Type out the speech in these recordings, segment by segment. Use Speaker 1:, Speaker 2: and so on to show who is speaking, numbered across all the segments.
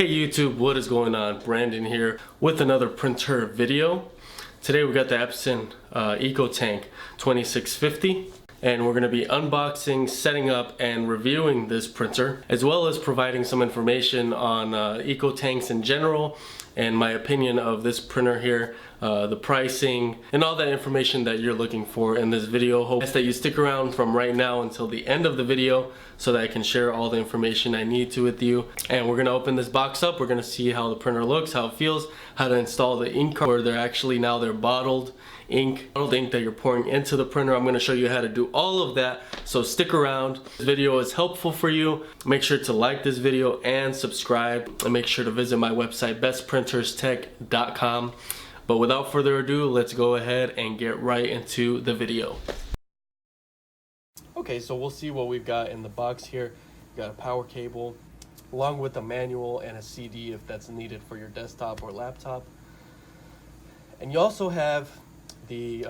Speaker 1: Hey YouTube, what is going on? Brandon here with another printer video. Today we got the Epson ET-2650 and we're going to be unboxing, setting up, and reviewing this printer, as well as providing some information on eco-tanks in general and my opinion of this printer here, the pricing, and all that information that you're looking for in this video. Hope that you stick around from right now until the end of the video so that I can share all the information I need to with you. And we're gonna open this box up. We're gonna see how the printer looks, how it feels, how to install the ink card, where they're actually now they're bottled ink that you're pouring into the printer. I'm going to show you how to do all of that, so stick around. This video is helpful for you. Make sure to like this video and subscribe, and make sure to visit my website bestprinterstech.com. But without further ado, let's go ahead and get right into the video. Okay, so we'll see what we've got in the box here. We've got a power cable along with a manual and a CD if that's needed for your desktop or laptop. And you also have the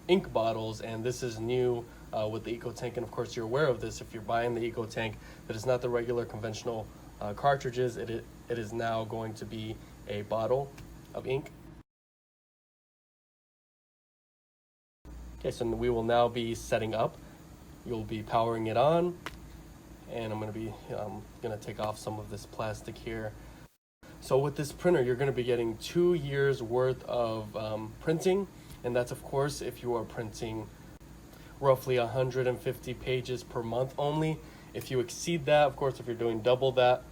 Speaker 1: ink bottles, and this is new with the EcoTank, and of course you're aware of this if you're buying the EcoTank, that it's not the regular conventional cartridges. It is now going to be a bottle of ink. Okay, so we will now be setting up. You'll be powering it on, and I'm going to be going to take off some of this plastic here. So with this printer, you're going to be getting 2 years worth of printing, and that's of course if you are printing roughly 150 pages per month only. If you exceed that, of course, if you're doing double that,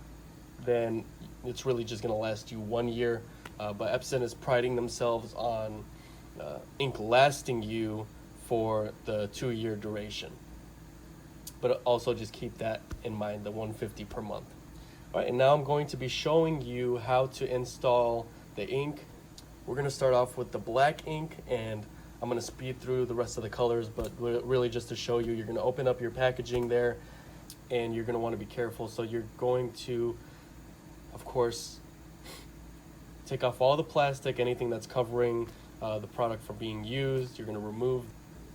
Speaker 1: then it's really just going to last you 1 year. But Epson is priding themselves on ink lasting you for the 2-year duration. But also just keep that in mind, the 150 per month. All right, and now I'm going to be showing you how to install the ink. We're going to start off with the black ink, and I'm going to speed through the rest of the colors, but really just to show you, you're going to open up your packaging there, and you're going to want to be careful. So you're going to, of course, take off all the plastic, anything that's covering the product from being used. You're going to remove.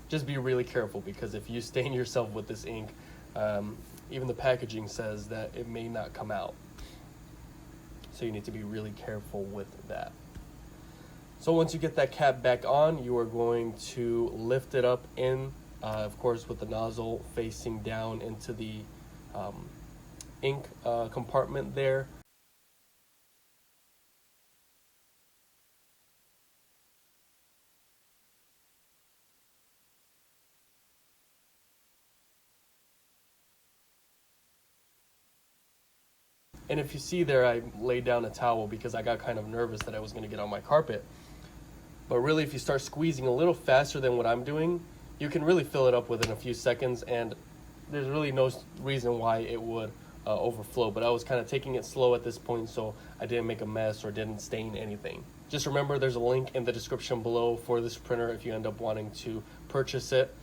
Speaker 1: Just be really careful, because if you stain yourself with this ink, even the packaging says that it may not come out. So you need to be really careful with that. So once you get that cap back on, you are going to lift it up in, of course, with the nozzle facing down into the ink compartment there. And if you see there, I laid down a towel because I got kind of nervous that I was going to get on my carpet. But really, if you start squeezing a little faster than what I'm doing, you can really fill it up within a few seconds, and there's really no reason why it would overflow. But I was kind of taking it slow at this point, so I didn't make a mess or didn't stain anything. Just remember, there's a link in the description below for this printer if you end up wanting to purchase it.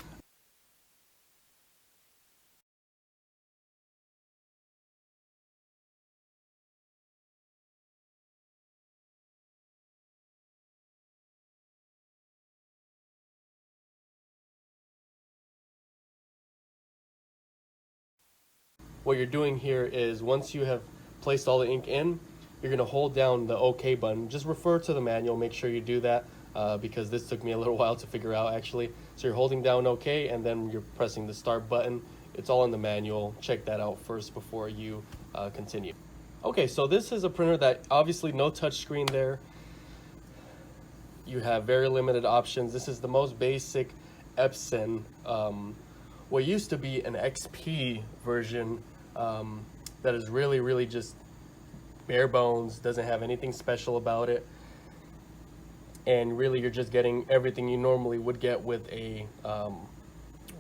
Speaker 1: What you're doing here is, once you have placed all the ink in, you're going to hold down the OK button. Just refer to the manual, make sure you do that, because this took me a little while to figure out actually. So you're holding down OK, and then you're pressing the start button. It's all in the manual. Check that out first before you continue. Okay, so this is a printer that obviously no touch screen there. You have very limited options. This is the most basic Epson, what used to be an XP version, that is really just bare bones, doesn't have anything special about it, and really you're just getting everything you normally would get with a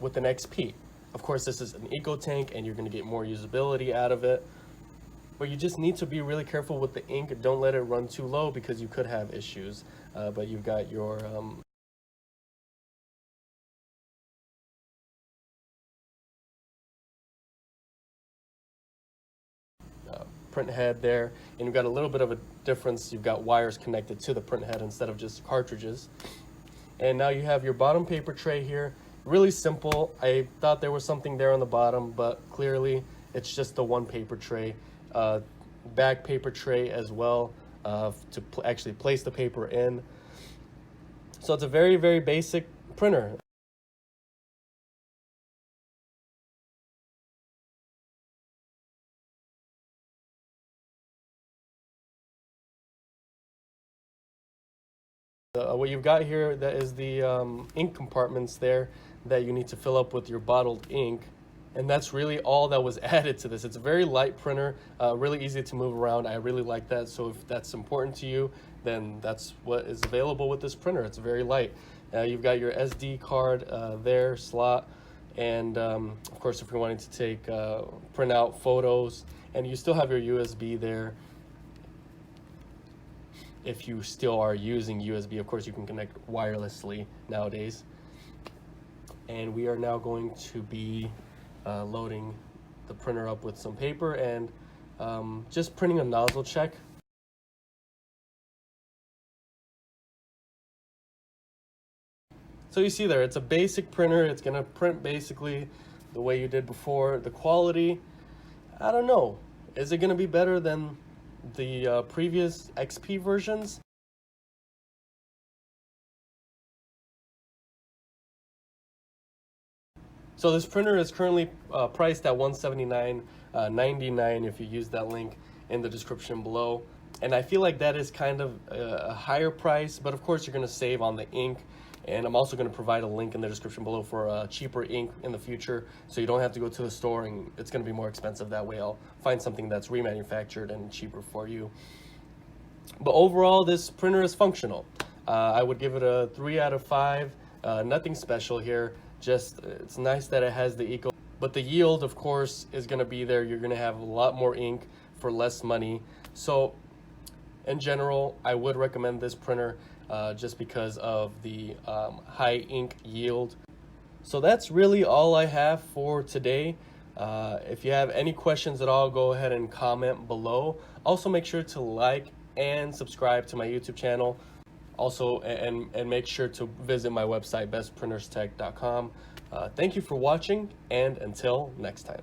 Speaker 1: with an XP. Of course, this is an EcoTank, and you're going to get more usability out of it, but you just need to be really careful with the ink. Don't let it run too low, because you could have issues. But you've got your print head there, and you've got a little bit of a difference. You've got wires connected to the print head instead of just cartridges. And now you have your bottom paper tray here. Really simple. I thought there was something there on the bottom, but clearly it's just the one paper tray. back paper tray as well to actually place the paper in. So it's a very, very basic printer. What you've got here, that is the ink compartments there that you need to fill up with your bottled ink. And that's really all that was added to this. It's a very light printer, really easy to move around. I really like that. So if that's important to you, then that's what is available with this printer. It's very light. You've got your SD card there, slot. And of course, if you're wanting to take print out photos, and you still have your USB there. If you still are using USB, of course, you can connect wirelessly nowadays. And we are now going to be loading the printer up with some paper and just printing a nozzle check. So you see there, it's a basic printer. It's gonna print basically the way you did before. The quality, I don't know. Is it gonna be better than the previous XP versions? So this printer is currently priced at $179.99 if you use that link in the description below. And I feel like that is kind of a higher price, but of course you're gonna save on the ink. And I'm also gonna provide a link in the description below for cheaper ink in the future, so you don't have to go to the store and it's gonna be more expensive that way. I'll find something that's remanufactured and cheaper for you. But overall, this printer is functional. I would give it a 3 out of 5. Nothing special here. Just it's nice that it has the eco, but the yield, of course, is going to be there. You're going to have a lot more ink for less money. So in general, I would recommend this printer just because of the high ink yield. So that's really all I have for today. If you have any questions at all, go ahead and comment below. Also, make sure to like and subscribe to my YouTube channel. Also, and make sure to visit my website, bestprinterstech.com. Thank you for watching, and until next time.